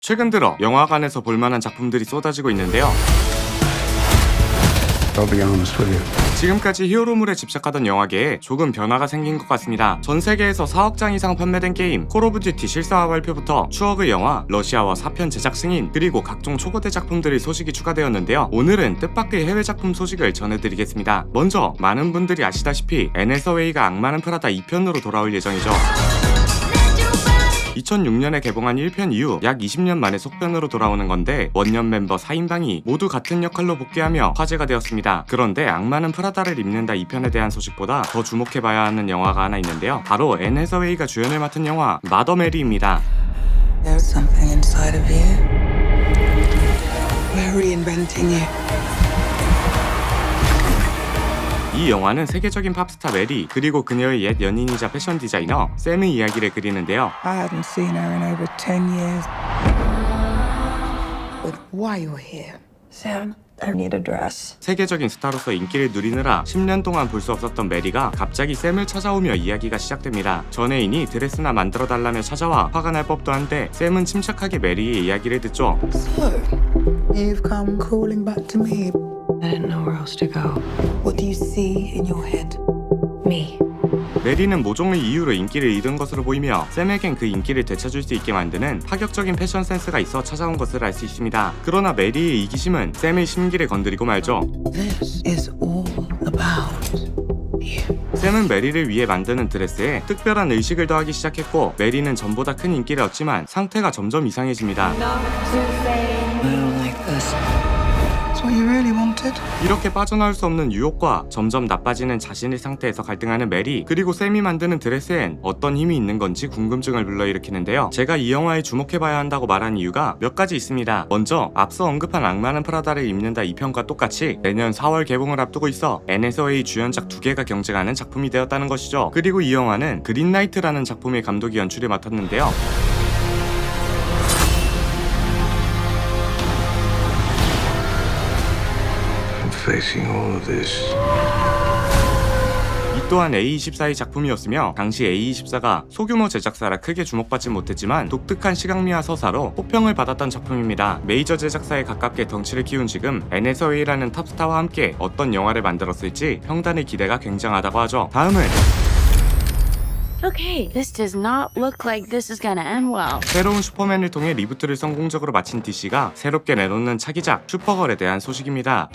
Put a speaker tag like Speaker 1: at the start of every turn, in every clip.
Speaker 1: 최근 들어 영화관에서 볼만한 작품들이 쏟아지고 있는데요.
Speaker 2: I'll be honest with you.
Speaker 1: 지금까지 히어로물에 집착하던 영화계에 조금 변화가 생긴 것 같습니다. 전 세계에서 4억 장 이상 판매된 게임 콜 오브 듀티 실사화 발표부터 추억의 영화, 러시아와 4편 제작 승인, 그리고 각종 초거대 작품들의 소식이 추가되었는데요. 오늘은 뜻밖의 해외 작품 소식을 전해드리겠습니다. 먼저 많은 분들이 아시다시피 앤 해서웨이가 악마는 프라다 2편으로 돌아올 예정이죠. 2006년에 개봉한 1편 이후 약 20년 만에 속편으로 돌아오는 건데, 원년 멤버 4인방이 모두 같은 역할로 복귀하며 화제가 되었습니다. 그런데 악마는 프라다를 입는다 2편에 대한 소식보다 더 주목해봐야 하는 영화가 하나 있는데요. 바로 앤 해서웨이가 주연을 맡은 영화 마더 메리입니다.
Speaker 3: There's something inside of you. We're reinventing you.
Speaker 1: 이 영화는 세계적인 팝스타 메리, 그리고 그녀의 옛 연인이자 패션 디자이너 샘의 이야기를 그리는데요.
Speaker 3: I hadn't seen her in over 10 years. But why you're here? Sam, I need a dress.
Speaker 1: 세계적인 스타로서 인기를 누리느라 10년 동안 볼 수 없었던 메리가 갑자기 샘을 찾아오며 이야기가 시작됩니다. 전 애인이 드레스나 만들어달라며 찾아와 화가 날 법도 한데, 샘은 침착하게 메리의 이야기를 듣죠.
Speaker 3: So, you've come calling back to me. I didn't know where else to go. What do you see in your head? Me.
Speaker 1: 메리는 모종의 이유로 인기를 잃은 것으로 보이며, 샘에겐 그 인기를 되찾을 수 있게 만드는 파격적인 패션 센스가 있어 찾아온 것을 알 수 있습니다. 그러나 메리의 이기심은 샘의 심기를 건드리고 말죠.
Speaker 3: This is all about you.
Speaker 1: 샘은 메리를 위해 만드는 드레스에 특별한 의식을 더하기 시작했고, 메리는 전보다 큰 인기를 얻지만 상태가 점점 이상해집니다.
Speaker 3: I don't like this. That's what you really wanted?
Speaker 1: 이렇게 빠져나올 수 없는 유혹과 점점 나빠지는 자신의 상태에서 갈등하는 메리, 그리고 샘이 만드는 드레스엔 어떤 힘이 있는 건지 궁금증을 불러일으키는데요. 제가 이 영화에 주목해봐야 한다고 말한 이유가 몇 가지 있습니다. 먼저 앞서 언급한 악마는 프라다를 입는다 2편과 똑같이 내년 4월 개봉을 앞두고 있어 앤 해서웨이 주연작 2개가 경쟁하는 작품이 되었다는 것이죠. 그리고 이 영화는 그린라이트라는 작품의 감독이 연출을 맡았는데요.
Speaker 2: Facing all of this.
Speaker 1: 이 또한 A24의 작품이었으며, 당시 A24가 소규모 제작사라 크게 주목받지 못했지만 독특한 시각미와 서사로 호평을 받았던 작품입니다. 메이저 제작사에 가깝게 덩치를 키운 지금 앤 해서웨이라는 탑스타와 함께 어떤 영화를 만들었을지 평단의 기대가 굉장하다고 하죠. 다음은
Speaker 4: Okay, this does not look like this is gonna end well.
Speaker 1: 새로운 슈퍼맨을 통해 리부트를 성공적으로 마친 DC가 새롭게 내놓는 차기작 슈퍼걸에 대한 소식입니다.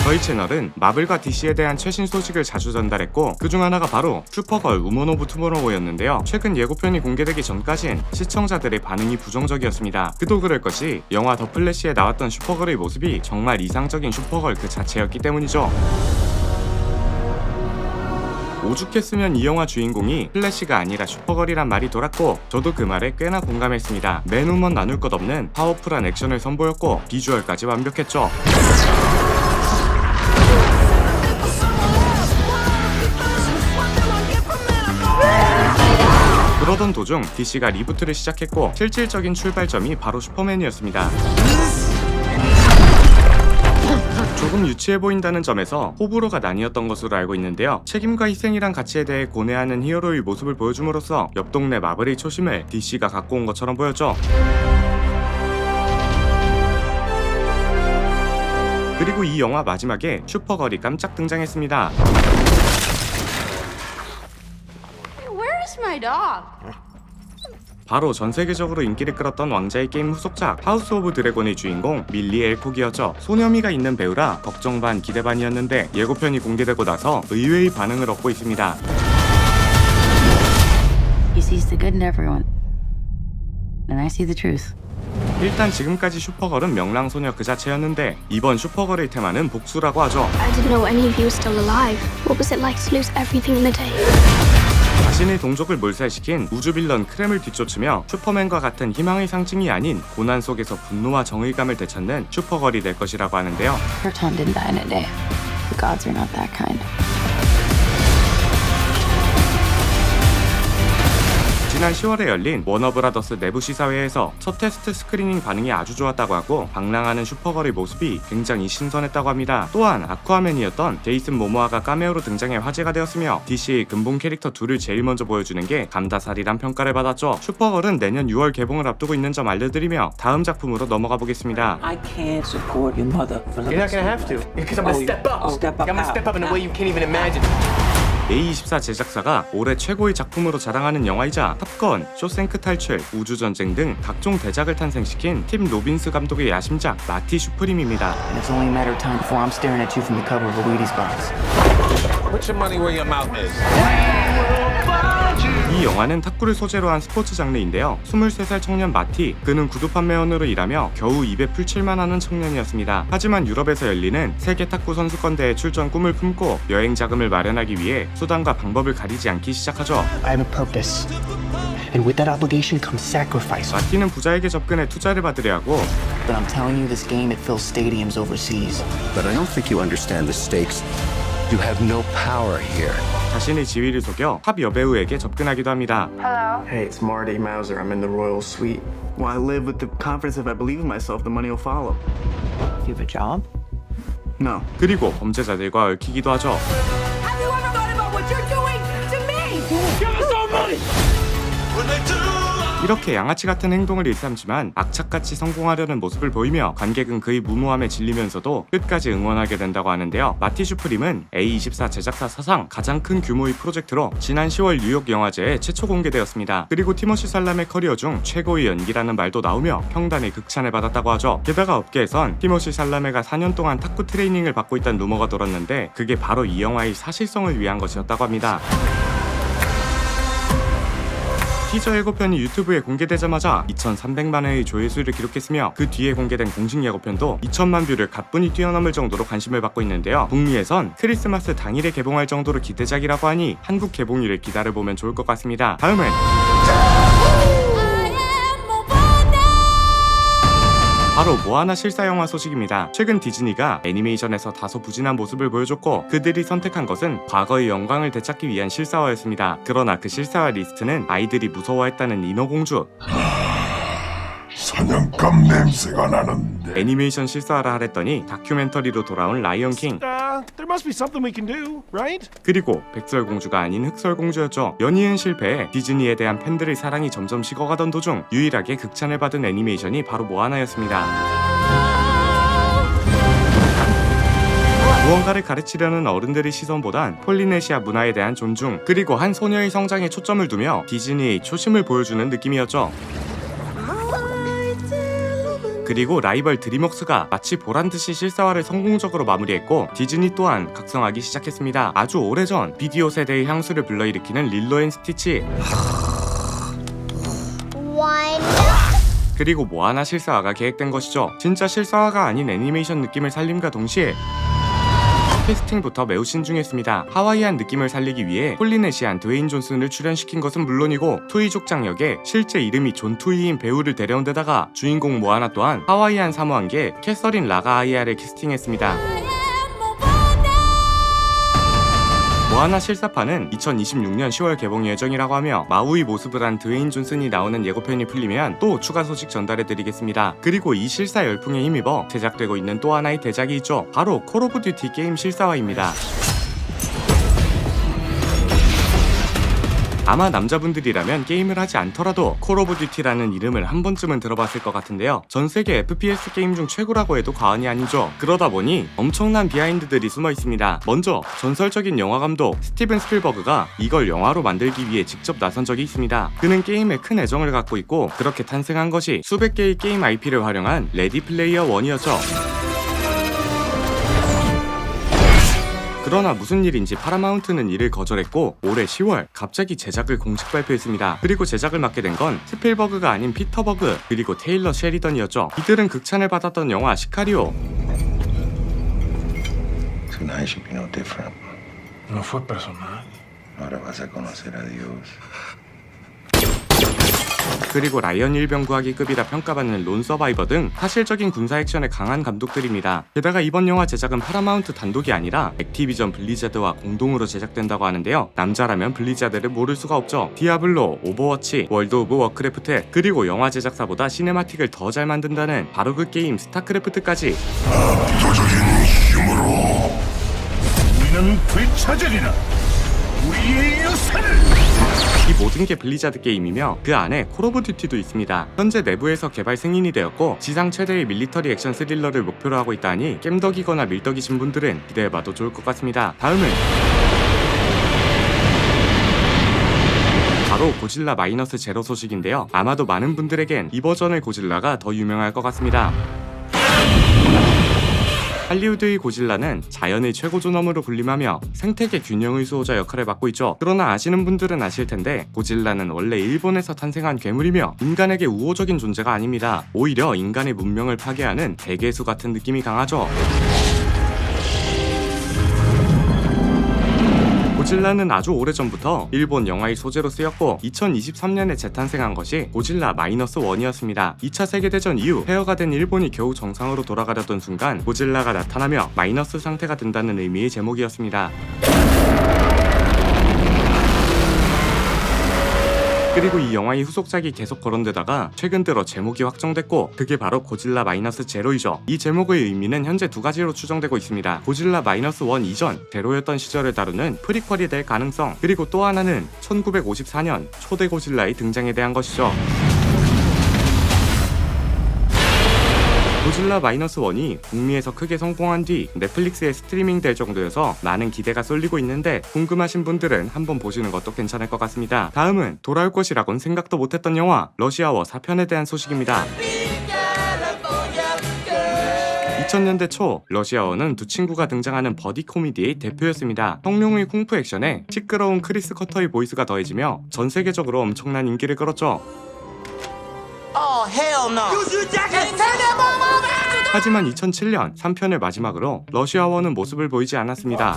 Speaker 1: 저희 채널은 마블과 DC에 대한 최신 소식을 자주 전달했고, 그중 하나가 바로 슈퍼걸 우먼 오브 투모로우였는데요. 최근 예고편이 공개되기 전까진 시청자들의 반응이 부정적이었습니다. 그도 그럴 것이 영화 더 플래시에 나왔던 슈퍼걸의 모습이 정말 이상적인 슈퍼걸 그 자체였기 때문이죠. 오죽했으면 이 영화 주인공이 플래시가 아니라 슈퍼걸이란 말이 돌았고, 저도 그 말에 꽤나 공감했습니다. 맨우먼 나눌 것 없는 파워풀한 액션을 선보였고, 비주얼까지 완벽했죠. 그러던 도중 DC가 리부트를 시작했고, 실질적인 출발점이 바로 슈퍼맨이었습니다. 조금 유치해 보인다는 점에서 호불호가 나뉘었던 것으로 알고 있는데요. 책임과 희생이란 가치에 대해 고뇌하는 히어로의 모습을 보여줌으로써 옆 동네 마블의 초심을 DC가 갖고 온 것처럼 보였죠. 그리고 이 영화 마지막에 슈퍼걸이 깜짝 등장했습니다.
Speaker 4: Where is my dog?
Speaker 1: 바로 전 세계적으로 인기를 끌었던 왕자의 게임 후속작 하우스 오브 드래곤의 주인공 밀리 엘콕이었죠. 소녀미가 있는 배우라 걱정 반 기대 반이었는데, 예고편이 공개되고 나서 의외의 반응을 얻고 있습니다.
Speaker 4: He sees the good in everyone. And I see the truth.
Speaker 1: 일단 지금까지 슈퍼걸은 명랑소녀 그 자체였는데, 이번 슈퍼걸의 테마는 복수라고 하죠.
Speaker 5: I didn't know any of you were still alive. What was it like to lose everything in a day?
Speaker 1: 자신의 동족을 몰살시킨 우주 빌런 크렘을 뒤쫓으며 슈퍼맨과 같은 희망의 상징이 아닌 고난 속에서 분노와 정의감을 되찾는 슈퍼걸이 될 것이라고 하는데요.
Speaker 4: Krypton didn't die in a day. The gods are not that kind.
Speaker 1: 지난 10월에 열린 워너브라더스 내부 시사회에서 첫 테스트 스크리닝 반응이 아주 좋았다고 하고 방랑하는 슈퍼걸의 모습이 굉장히 신선했다고 합니다. 또한 아쿠아맨이었던 제이슨 모모아가 카메오로 등장해 화제가 되었으며 DC의 근본 캐릭터 둘을 제일 먼저 보여주는 게 감다살이란 평가를 받았죠. 슈퍼걸은 내년 6월 개봉을 앞두고 있는 점 알려드리며 다음 작품으로 넘어가 보겠습니다.
Speaker 6: I can't support your mother.
Speaker 7: You're not gonna have to, because I'm gonna step up.
Speaker 6: Step up
Speaker 7: I'm gonna
Speaker 6: how?
Speaker 7: step up in a way you can't even imagine.
Speaker 1: A24 제작사가 올해 최고의 작품으로 자랑하는 영화이자 탑건, 쇼생크 탈출, 우주전쟁 등 각종 대작을 탄생시킨 팀 로빈스 감독의 야심작 마티 슈프림입니다.
Speaker 6: And it's only a matter of time before I'm staring at you from the cover of a Wheaties box.
Speaker 8: Put your money where your mouth is.
Speaker 1: 이 영화는 탁구를 소재로 한 스포츠 장르인데요. 23살 청년 마티, 그는 구두 판매원으로 일하며 겨우 입에 풀칠만 하는 청년이었습니다. 하지만 유럽에서 열리는 세계 탁구 선수권대회 출전 꿈을 품고 여행 자금을 마련하기 위해 수단과 방법을 가리지 않기 시작하죠.
Speaker 7: I have a purpose, and with that obligation comes sacrifice.
Speaker 1: 마티는 부자에게 접근해 투자를 받으려 하고
Speaker 6: But I'm telling you, this game, it fills stadiums overseas.
Speaker 8: But I don't think you understand the stakes. You have no power here.
Speaker 1: 자신의 지위를 속여 탑 여배우에게 접근하기도 합니다.
Speaker 9: Hey, it's Marty Mauser. I'm in the royal suite. Well, I live with the confidence if I believe in myself, the money will follow.
Speaker 6: You have a job?
Speaker 9: No.
Speaker 1: 그리고 범죄자들과 얽히기도 하죠.
Speaker 3: Have you ever thought about what you're doing to me? Give us our money!
Speaker 1: 이렇게 양아치 같은 행동을 일삼지만 악착같이 성공하려는 모습을 보이며 관객은 그의 무모함에 질리면서도 끝까지 응원하게 된다고 하는데요. 마티 슈프림은 A24 제작사 사상 가장 큰 규모의 프로젝트로 지난 10월 뉴욕 영화제에 최초 공개되었습니다. 그리고 티모시 살람의 커리어 중 최고의 연기라는 말도 나오며 평단의 극찬을 받았다고 하죠. 게다가 업계에선 티모시 살라메가 4년 동안 탁구 트레이닝을 받고 있다는 루머가 돌았는데 그게 바로 이 영화의 사실성을 위한 것이었다고 합니다. 티저 예고편이 유튜브에 공개되자마자 2,300만 회의 조회수를 기록했으며 그 뒤에 공개된 공식 예고편도 2천만 뷰를 가뿐히 뛰어넘을 정도로 관심을 받고 있는데요. 북미에선 크리스마스 당일에 개봉할 정도로 기대작이라고 하니 한국 개봉일을 기다려보면 좋을 것 같습니다. 다음은 바로 모아나 실사 영화 소식입니다. 최근 디즈니가 애니메이션에서 다소 부진한 모습을 보여줬고 그들이 선택한 것은 과거의 영광을 되찾기 위한 실사화였습니다. 그러나 그 실사화 리스트는 아이들이 무서워했다는 인어공주,
Speaker 10: 사냥감 냄새가 나는데.
Speaker 1: 애니메이션 실사화라 하랬더니 다큐멘터리로 돌아온 라이언킹,
Speaker 7: There must be something we can do, right?
Speaker 1: 그리고 백설공주가 아닌 흑설공주였죠. 연이은 실패에 디즈니에 대한 팬들의 사랑이 점점 식어가던 도중 유일하게 극찬을 받은 애니메이션이 바로 모아나였습니다. 무언가를 가르치려는 어른들의 시선보단 폴리네시아 문화에 대한 존중, 그리고 한 소녀의 성장에 초점을 두며 디즈니의 초심을 보여주는 느낌이었죠. 그리고 라이벌 드림웍스가 마치 보란듯이 실사화를 성공적으로 마무리했고 디즈니 또한 각성하기 시작했습니다. 아주 오래전 비디오 세대의 향수를 불러일으키는 릴로 앤 스티치, 그리고 모아나 실사화가 계획된 것이죠. 진짜 실사화가 아닌 애니메이션 느낌을 살림과 동시에 캐스팅부터 매우 신중했습니다. 하와이안 느낌을 살리기 위해 폴리네시안 드웨인 존슨을 출연시킨 것은 물론이고 투이족 장역에 실제 이름이 존 투이인 배우를 데려온 데다가 주인공 모아나 또한 하와이안 사모한계 캐서린 라가 아이아를 캐스팅했습니다. 모아나 실사판은 2026년 10월 개봉 예정이라고 하며 마우이 모습을 한 드웨인 존슨이 나오는 예고편이 풀리면 또 추가 소식 전달해드리겠습니다. 그리고 이 실사 열풍에 힘입어 제작되고 있는 또 하나의 대작이 있죠. 바로 콜 오브 듀티 게임 실사화입니다. 아마 남자분들이라면 게임을 하지 않더라도 콜 오브 듀티라는 이름을 한 번쯤은 들어봤을 것 같은데요. 전 세계 FPS 게임 중 최고라고 해도 과언이 아니죠. 그러다 보니 엄청난 비하인드들이 숨어 있습니다. 먼저 전설적인 영화 감독 스티븐 스필버그가 이걸 영화로 만들기 위해 직접 나선 적이 있습니다. 그는 게임에 큰 애정을 갖고 있고 그렇게 탄생한 것이 수백 개의 게임 IP를 활용한 레디 플레이어 1이었죠. 그러나 무슨 일인지 파라마운트는 이를 거절했고 올해 10월 갑자기 제작을 공식 발표했습니다. 그리고 제작을 맡게 된 건 스필버그가 아닌 피터 버그 그리고 테일러 셰리던이었죠. 이들은 극찬을 받았던 영화 시카리오,
Speaker 2: Tonight should be no different.
Speaker 10: No fue personal.
Speaker 2: Ahora vas a conocer a Dios.
Speaker 1: 그리고 라이언 일병구하기급이라 평가받는 론 서바이버 등 사실적인 군사 액션에 강한 감독들입니다. 게다가 이번 영화 제작은 파라마운트 단독이 아니라 액티비전 블리자드와 공동으로 제작된다고 하는데요. 남자라면 블리자드를 모를 수가 없죠. 디아블로, 오버워치, 월드 오브 워크래프트, 그리고 영화 제작사보다 시네마틱을 더 잘 만든다는 바로 그 게임 스타크래프트까지.
Speaker 10: 압도적인 힘으로 우리는 되찾으리라 우리의 유산을.
Speaker 1: 이 모든 게 블리자드 게임이며 그 안에 콜 오브 듀티도 있습니다. 현재 내부에서 개발 승인이 되었고 지상 최대의 밀리터리 액션 스릴러를 목표로 하고 있다니 겜덕이거나 밀덕이신 분들은 기대해봐도 좋을 것 같습니다. 다음은 바로 고질라 마이너스 제로 소식인데요. 아마도 많은 분들에겐 이 버전의 고질라가 더 유명할 것 같습니다. 할리우드의 고질라는 자연의 최고 존엄으로 군림하며 생태계 균형의 수호자 역할을 맡고 있죠. 그러나 아시는 분들은 아실 텐데 고질라는 원래 일본에서 탄생한 괴물이며 인간에게 우호적인 존재가 아닙니다. 오히려 인간의 문명을 파괴하는 대개수 같은 느낌이 강하죠. 고질라는 아주 오래전부터 일본 영화의 소재로 쓰였고 2023년에 재탄생한 것이 고질라 마이너스 1이었습니다. 2차 세계대전 이후 폐허가 된 일본이 겨우 정상으로 돌아가려던 순간 고질라가 나타나며 마이너스 상태가 된다는 의미의 제목이었습니다. 그리고 이 영화의 후속작이 계속 거론되다가 최근 들어 제목이 확정됐고 그게 바로 고질라 마이너스 제로이죠. 이 제목의 의미는 현재 두 가지로 추정되고 있습니다. 고질라 마이너스 1 이전 제로였던 시절을 다루는 프리퀄이 될 가능성, 그리고 또 하나는 1954년 초대 고질라의 등장에 대한 것이죠. 고질라 마이너스 1이 북미에서 크게 성공한 뒤 넷플릭스에 스트리밍 될 정도여서 많은 기대가 쏠리고 있는데 궁금하신 분들은 한번 보시는 것도 괜찮을 것 같습니다. 다음은 돌아올 것이라곤 생각도 못했던 영화 러시아워 4편에 대한 소식입니다. 2000년대 초 러시아어는 두 친구가 등장하는 버디 코미디의 대표였습니다. 성룡의 쿵푸 액션에 시끄러운 크리스 커터의 보이스가 더해지며 전 세계적으로 엄청난 인기를 끌었죠. 하지만 2007년 3편을 마지막으로 러시아어는 모습을 보이지 않았습니다.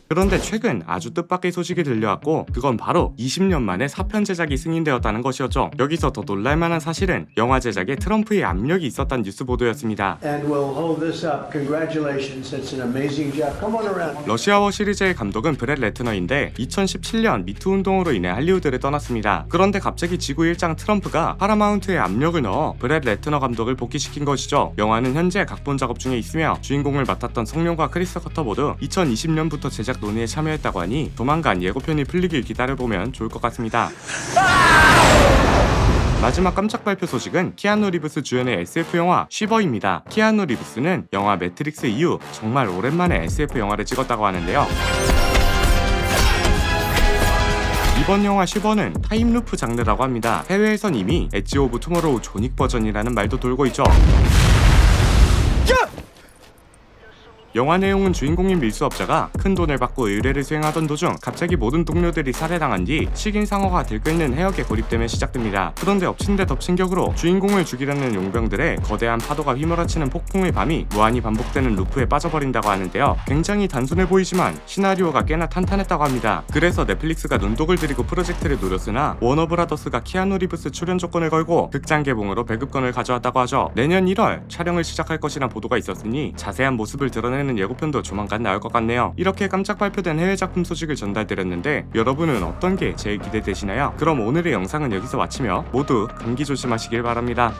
Speaker 1: 그런데 최근 아주 뜻밖의 소식이 들려왔고 그건 바로 20년 만에 4편 제작이 승인되었다는 것이었죠. 여기서 더 놀랄만한 사실은 영화 제작에 트럼프의 압력이 있었다는 뉴스 보도였습니다. 러시아워 시리즈의 감독은 브렛 레트너인데 2017년 미투 운동으로 인해 할리우드를 떠났습니다. 그런데 갑자기 지구 일장 트럼프가 파라마운트에 압력을 넣어 브렛 레트너 감독을 복귀시킨 것이죠. 영화는 현재 각본 작업 중에 있으며 주인공을 맡았던 성룡과 크리스 커터 모두 2020년부터 제작 논의에 참여했다고 하니 조만간 예고편이 풀리길 기다려보면 좋을 것 같습니다. 마지막 깜짝 발표 소식은 키아누 리브스 주연의 SF 영화 쉬버입니다. 키아누 리브스는 영화 매트릭스 이후 정말 오랜만에 SF 영화를 찍었다고 하는데요. 이번 영화 쉬버는 타임루프 장르라고 합니다. 해외에선 이미 엣지 오브 투모로우 존윅 버전이라는 말도 돌고 있죠. 영화 내용은 주인공인 밀수업자가 큰 돈을 받고 의뢰를 수행하던 도중 갑자기 모든 동료들이 살해당한 뒤 식인상어가 들끓는 해역에 고립되며 시작됩니다. 그런데 엎친 데 덮친 격으로 주인공을 죽이려는 용병들의 거대한 파도가 휘몰아치는 폭풍의 밤이 무한히 반복되는 루프에 빠져버린다고 하는데요. 굉장히 단순해 보이지만 시나리오가 꽤나 탄탄했다고 합니다. 그래서 넷플릭스가 눈독을 들이고 프로젝트를 노렸으나 워너브라더스가 키아누 리브스 출연 조건을 걸고 극장 개봉으로 배급권을 가져왔다고 하죠. 내년 1월 촬영을 시작할 것이란 보도가 있었으니 자세한 모습을 드러내는 예고편도 조만간 나올 것 같네요. 이렇게 깜짝 발표된 해외 작품 소식을 전달드렸는데 여러분은 어떤 게 제일 기대되시나요? 그럼 오늘의 영상은 여기서 마치며 모두 감기 조심하시길 바랍니다.